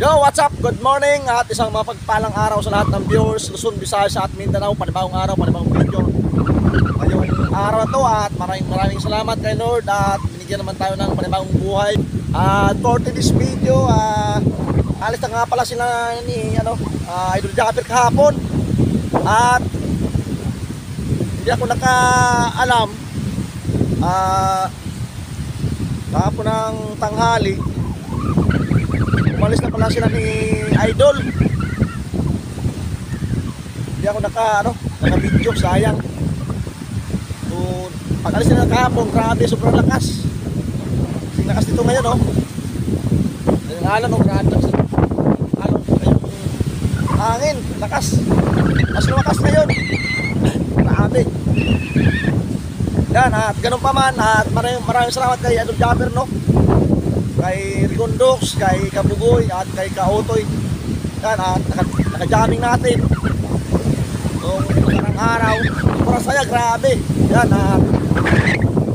Yo, what's up? Good morning at isang mapagpalang araw sa lahat ng viewers Luzon, Visayas at Mindanao. Panibagong araw, panibagong video ngayong araw na to at maraming salamat kay Lord at binigyan naman tayo ng panibagong buhay. At for today's video, alis na nga pala sila ni Idol Japper kahapon at hindi ako nakaalam kahapon ng tanghali umalis na pala sila ni Idol. Hindi ako naka-video, sayang. So, pag alis nila kahapon, grabe, sobrang lakas. Yung lakas dito ngayon, oh. Yung alon, oh, grabe. Alon, yung hangin, lakas. Mas lumakas ngayon. Grabe. Yan, at ganun pa man, at maraming salamat kay Idol Japper, no? Kay Ricondox, kay Kabugoy at kay Kaotoy. Yan, at naka-jamming natin noong parang araw. Sobrang saya, grabe. Yan, at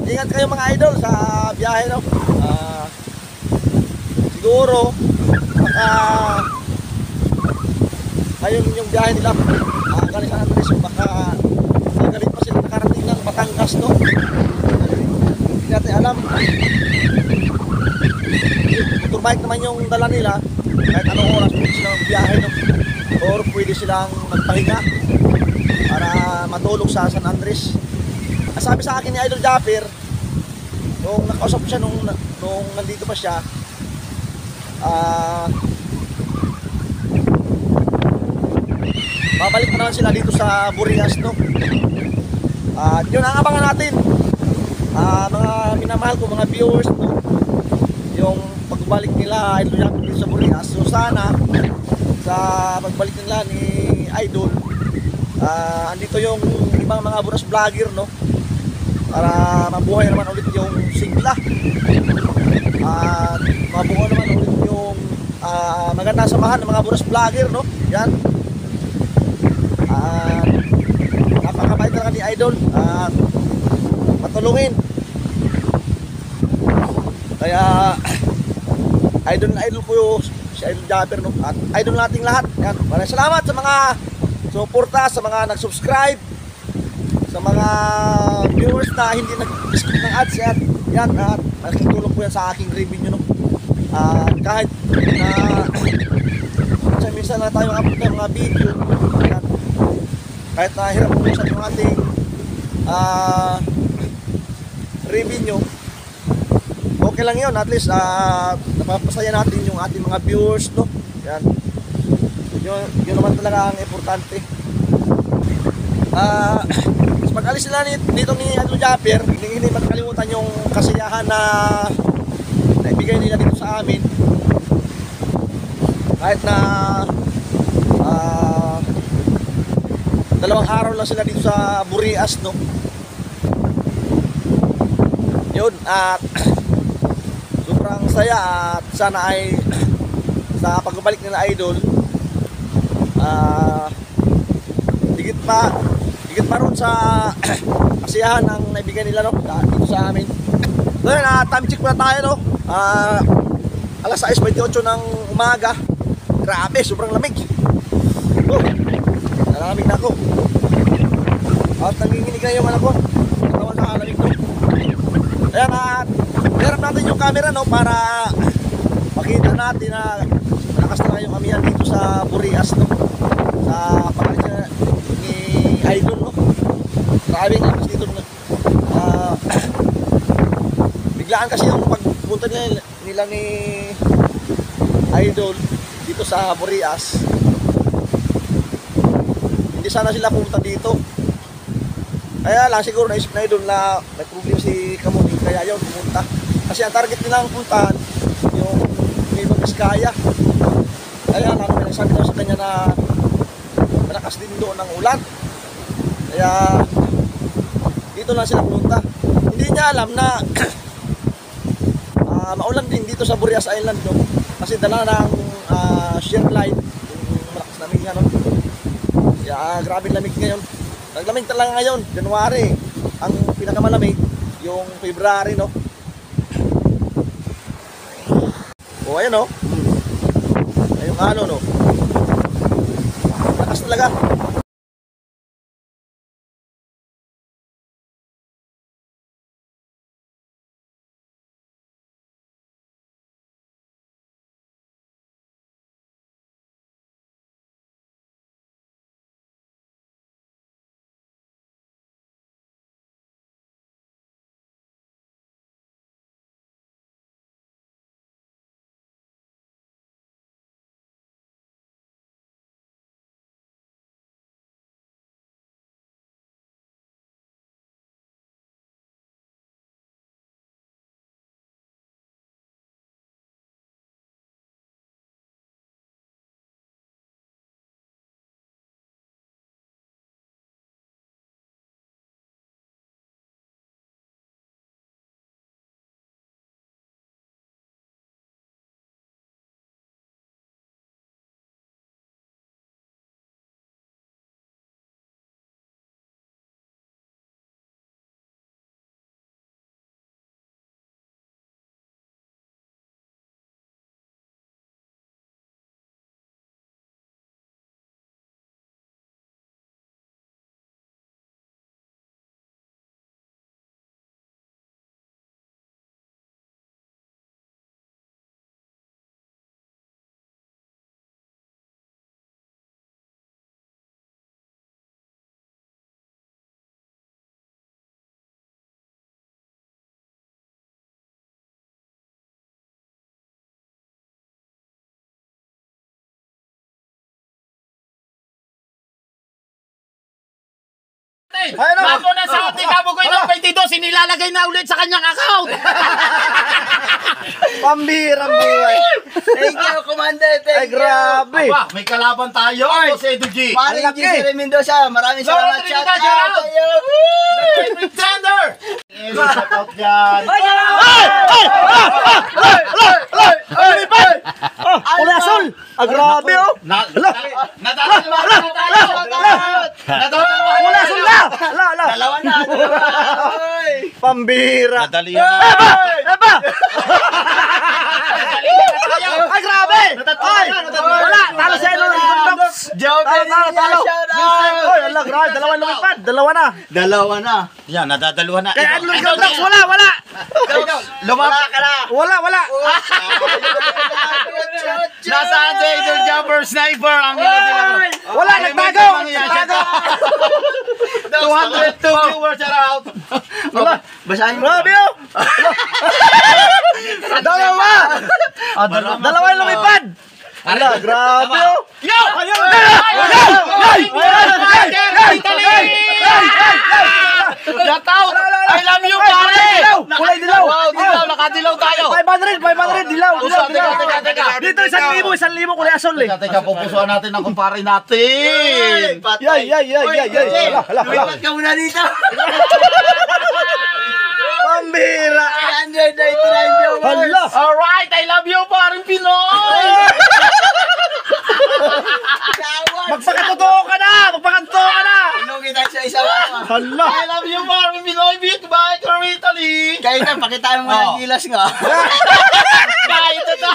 ingat kayo mga idol sa biyahe, no? Siguro baka ngayon yung biyahe nila galing San Andres, baka galing pa sila nakarating ng Batangas, no? Hindi natin alam. Motorbike naman yung dala nila, kahit anong oras pwede silang biyahe, no? Or pwede silang magpahinga para matulog sa San Andres. Sabi sa akin ni Idol Japper nung nakausap siya nung nandito pa siya, babalik na naman sila dito sa Burias, no? Yun ang abangan natin, mga minamahal ko mga viewers, no? Yung pagbalik nila Idol Japper dito sa Burias. So sana sa pagbalik nila ni Idol, andito yung ibang mga buras vlogger, no? Para mabuhay naman ulit yung sigla at mabuhay naman ulit yung magandang samahan ng mga buras vlogger, no? Yan. Napakabait talaga ni Idol at matulungin. Kaya idol na idol ko si Idol Japper, no? At idol nating lahat. Yan. Maraming salamat sa mga suporta, sa mga nag-subscribe, sa mga viewers na hindi nag-skip ng ads. Yan. At nakikitulong po yan sa aking revenue, no? Kahit na minsan na tayo upload ng mga video, yan. Kahit na hirap po sa yung ating revenue, okay lang yun. At least napapasaya natin yung ating mga viewers, no? Yan. Yun naman talaga ang importante. Pag alis sila dito ni Idol Japper, hindi magkalimutan yung kasiyahan na naibigay nila dito sa amin. Kahit na dalawang araw lang sila dito sa Burias, no? Yun, at sobrang saya at sana ay sa pagbabalik nila Idol, higit pa ron sa kasiyahan ng naibigay nila, no? Dito sa amin. So yun, time check muna tayo, no? Alas 6:28 ng umaga. Grabe, sobrang lamig. Nalamig na ako. At nanginginig na yung ko. Katawan sa lamig, no? Ayan, at harap natin yung camera, no? Para makita natin na malakas na yung amihan dito sa Burias, no? Sa pakalit ni Idol, no? Grabe nga kasi dito, biglaan kasi yung pagpunta nila ni Idol dito sa Burias. Hindi sana sila pumunta dito, kaya lang siguro naisip na Idol na may problema si Kamuning, kaya yun pumunta. Kasi ang target nilang puntahan yung Nueva Vizcaya. Kaya lang may nagsabi daw sa kanya na malakas din doon ng ulan, kaya dito lang sila pumunta. Hindi niya alam na maulan din dito sa Burias Island, no? Kasi dala ng shear line yung malakas lamig nga, no? Kaya grabe lamig ngayon. Naglamig talaga ngayon, January. Ang pinakamalamig yung February, no? O ayan, no? ano no. Lakas talaga. Bago na sa ating kabugoy ng 22, inilalagay na ulit sa kanyang account. Pambirang buhay. Thank you, Commander. Ay, grabe. Aba, may kalaban tayo, Boss Edu G. Maring Malaki. G. Mendoza, maraming salamat. Shout Shout out. out sa'yo. Favorite tender. Shout out dyan. Kulay asul. Ah, grabe oh. Nadadalawan na tayo. Nadadalawan Kulay asul na. Ala. Dalawa na. Pambira. Nadalihan na. Aba. Nadalihan na tayo. Ay, grabe. Ay, wala. Talo sa ino. Talo. Shout out. Oy, ala, grabe. Dalawa lumipad. Dalawa na. Dalawa na. Yan, nadadalawa na. Kaya ano yung Dogs? Wala. Lumaba ka na. Wala. Nasaan si Idol Jumper Sniper? Ang ginagawa. Wala, nagtago. 202 viewers are out. Wala. Basahin mo. Grabe oh. Dalawa. Dalawa yung lumipad. Ala, grabe oh. Yo! Shout out! I love you, pare! Kulay dilaw. Wow, dilaw, nakadilaw tayo. 500 dilaw. Teka. Dito 1,000 kulay asul eh. Teka, pupusuan natin ang kumpare natin. Yay. Hala. Lumipat ka muna dito. Pambira. 199 viewers. Hala. Alright, I love you, parang Pinoy! Magpakatotoo ka na. Inugi tayo sa isa lang. Hala. I love you, parang Pinoy, beat by Italy! Kaya na, pakitaan mo ng gilas nga. Kahit ito!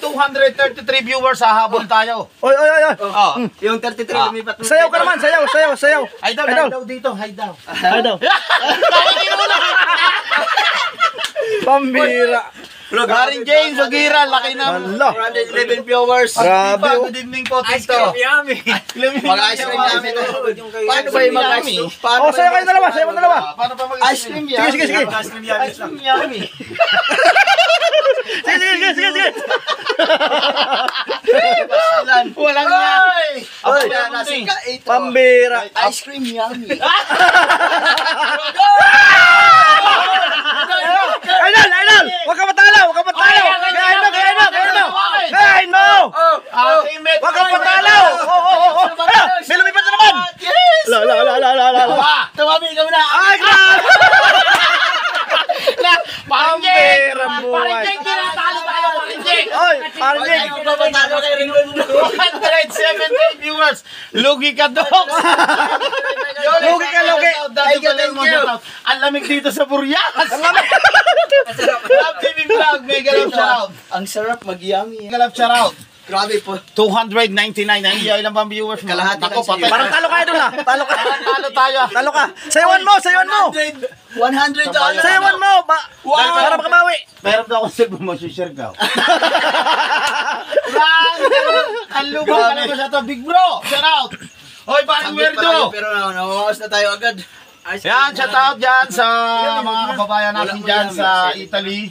233 viewers, hahabol tayo. Oy. Oh. Yung 33 lumipat mo. Sayaw ka naman. Sayaw. Hi daw dito, hi daw. Pambira. Garing James Ogira, laki ng Hala. 111 viewers. Grabe oh. Good evening po, Tito. Mag-ice cream namin. Paano ba yung mag-ice cream? Oh, sayaw kayo dalawa. Paano pa mag-ice Ice cream yan. Sige. Ice cream yummy. Sige. Walang yan. Oy, nasa ka-8. Pambira. Ice cream yummy. Idol! Huwag ka matalo! Kaya no! Huwag ka matalo! May lumipad na naman! Yes! La! Tumabi ka muna. Ay, grabe! Parang Pambirang buhay. Parang Jake, tinatalo tayo, parang Jake. Oy, parang Jake! Ay, papatalo kay Ringon. 270 viewers. Lugi ka, Dogs. Lugi ka. Thank you. Ang lamig dito sa Burias. Love TV Vlog, mega love shoutout. Ang sarap mag-yummy. Mega love shoutout. Grabe po. 299. Ay, ilan ba ang viewers mo? Kalahati Ako, lang sa'yo. patay. Parang talo ka idol ah. Talo ka. Talo tayo. Talo ka. Sayawan mo, sayawan mo. $100. Sayawan mo. Para makabawi. Meron daw akong cellphone mo, share ka. Ang lubo ka naman sa to, Big Bro. Shout out. Hoy, paring Werdo. Pero nawawas na tayo agad. Yan, shout out dyan sa mga kababayan natin dyan sa Italy.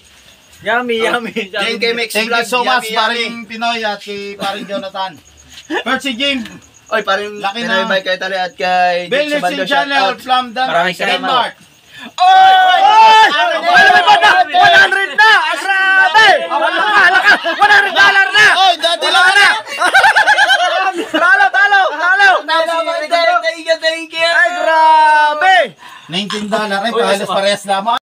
Yummy. Thank you, Mix Thank you Vlog. so much, Yummy, paring Pinoy at kay paring Jonathan. First si Jim, Oy, parang Laki Pinoy na. Mike kay Tali at kay Bill Dick Sabando, Nixon shout Channel out. from Maraming salamat. Denmark. Oy! May banda! 100 na! Grabe! $100 na! Oy, dati lang na. Talo! Thank you. Ay, grabe! $19 rin, parehas lamang.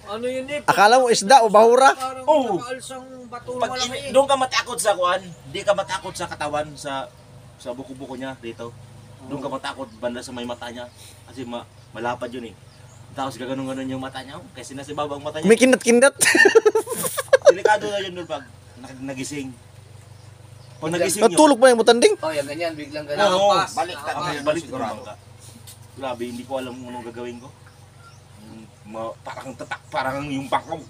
Ano yun eh? Akala mo isda o bahura? Parang Oo. nakaalsang bato Pag malaki. doon ka matakot sa kuan, di ka matakot sa katawan sa buko-buko niya dito. Doon ka matakot banda sa may mata niya kasi malapad yun eh. Tapos gaganon-ganon yung mata niya, kasi nasa ibaba ang mata May niya. kindat-kindat. Delikado na yun doon pag nagising. Pag nagising yun, Natulog ba yung mutanding? Oh, yan ganyan, biglang oo, ganyan. balik ka. Grabe, hindi ko alam kung anong gagawin ko. Parang tatak, parang yung bangkong.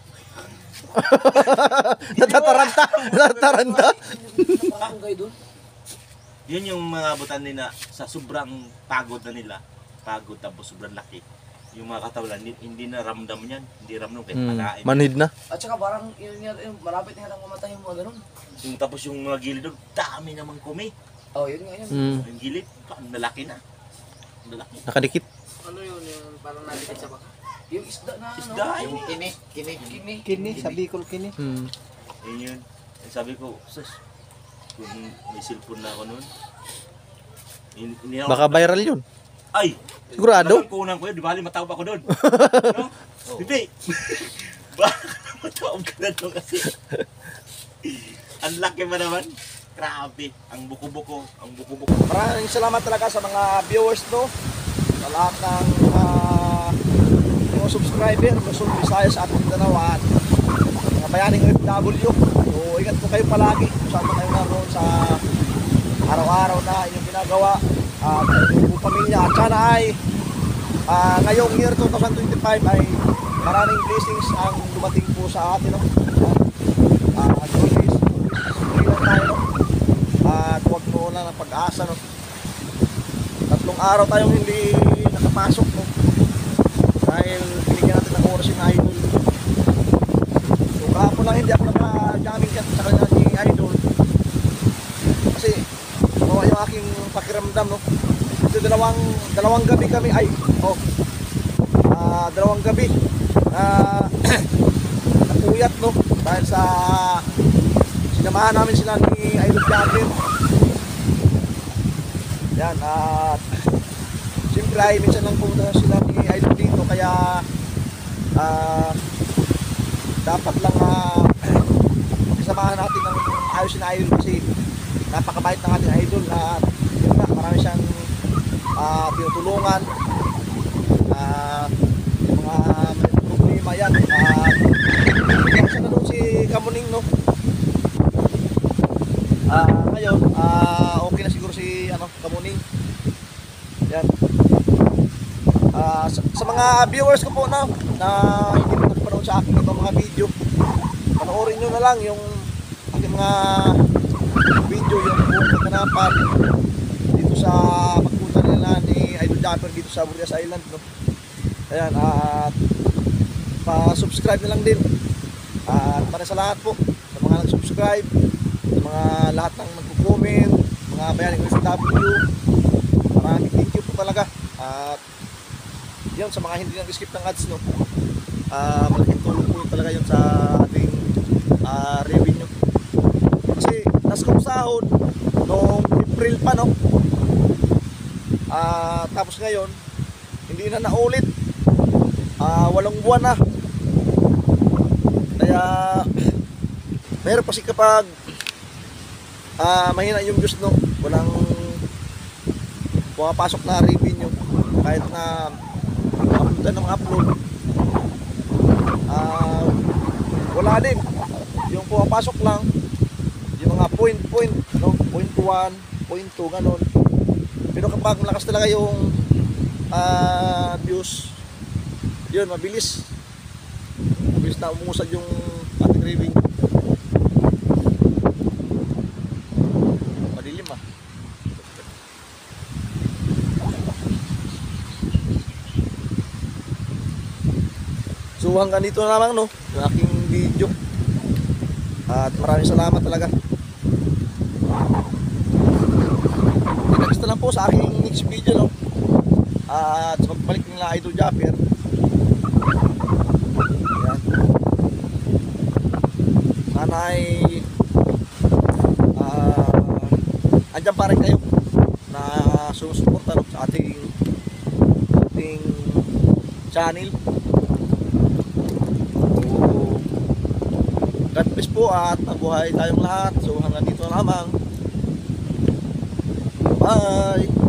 Natataranta. Nakakangay doon. Yun yung mga butan nila sa sobrang pagod na nila. Pagod tapos sobrang laki. Yung mga katawan, hindi na ramdam yan. Hindi ramdam kahit palain. Manhid na. At saka parang yun, malapit na lang mamatay yung mga ganun. Yung tapos yung mga gilid doon, dami namang kumi. Oh, yun nga yun. Yung gilid, nalaki na. Nalaki. Nakadikit. Ano yun? Yung parang nabikit sa baka. Yung isda na Isda, Yung yun. kini. sabi ko kini. Yun yun. Sabi ko, sus, kung may cellphone na ako noon. Hindi ako- Baka viral yun. Ay! Sigurado? Kunan ko yun, di bali matawag ako doon. No? Hindi. Baka matawag ka na doon kasi. Ang laki ba naman? Grabe. Ang buko-buko. Maraming salamat talaga sa mga viewers no. Sa lahat ng mga subscriber, Luzon, Visayas at Mindanao at mga bayaning OFW. So ingat po kayo palagi kung saan man kayo naroon sa araw-araw na inyong ginagawa at inyong pamilya. At sana ay ngayong year 2025 ay maraming blessings ang dumating po sa atin. No? At always lang tayo. No? At huwag mo lang ng pag-asa. No? 3 araw tayong hindi nakapasok. No? Dahil binigyan natin ng oras yung idol. So kahapon lang hindi ako naka-jamming chat sa kanya ni idol. Kasi nawa yung aking pakiramdam. No? Kasi dalawang gabi kami ay dalawang gabi napuyat no dahil sa sinamahan namin sila ni Idol Jabir. Yan at siyempre ay minsan lang pumunta sila ni Idol dito kaya dapat lang makisamahan natin ng ayos na Idol kasi napakabait ng ating Idol at yun nga marami siyang tinutulungan yung mga may problema yan kasi na doon si Kamuning no ngayon okay na siguro si Kamuning yan sa mga viewers ko po na hindi mo nakapanood sa aking itong mga video panoorin nyo na lang yung aking mga video yung buong pagkanapan dito sa pagpunta nila ni Idol Jabber dito sa Burias Island no? Ayan at pa-subscribe na lang din at para sa lahat po sa mga nag-subscribe sa mga lahat ng nagko-comment mga bayaning OFW maraming thank you po talaga at yun sa mga hindi nag-skip ng ads no malaking tulong po talaga yun sa ating revenue kasi last kong sahod noong April pa no tapos ngayon hindi na naulit 8 buwan na kaya meron kasi kapag mahina yung views no walang pumapasok na revenue kahit na upload ng upload wala din yung pumapasok lang yung mga point, no? Point 1, point 2, ganun. Pero kapag malakas talaga yung views, yun, mabilis. Mabilis na umusad yung ating revenue. Madilim ah. So hanggang dito na lamang no, yung aking video. At maraming salamat talaga. Next na lang po sa aking next video no. At sa pagbalik nila Idol Japper. Ayan. Sana ay andyan pa rin kayo na sumusuporta no, sa ating channel. God bless po at mabuhay tayong lahat. So hanggang dito lamang. Bye!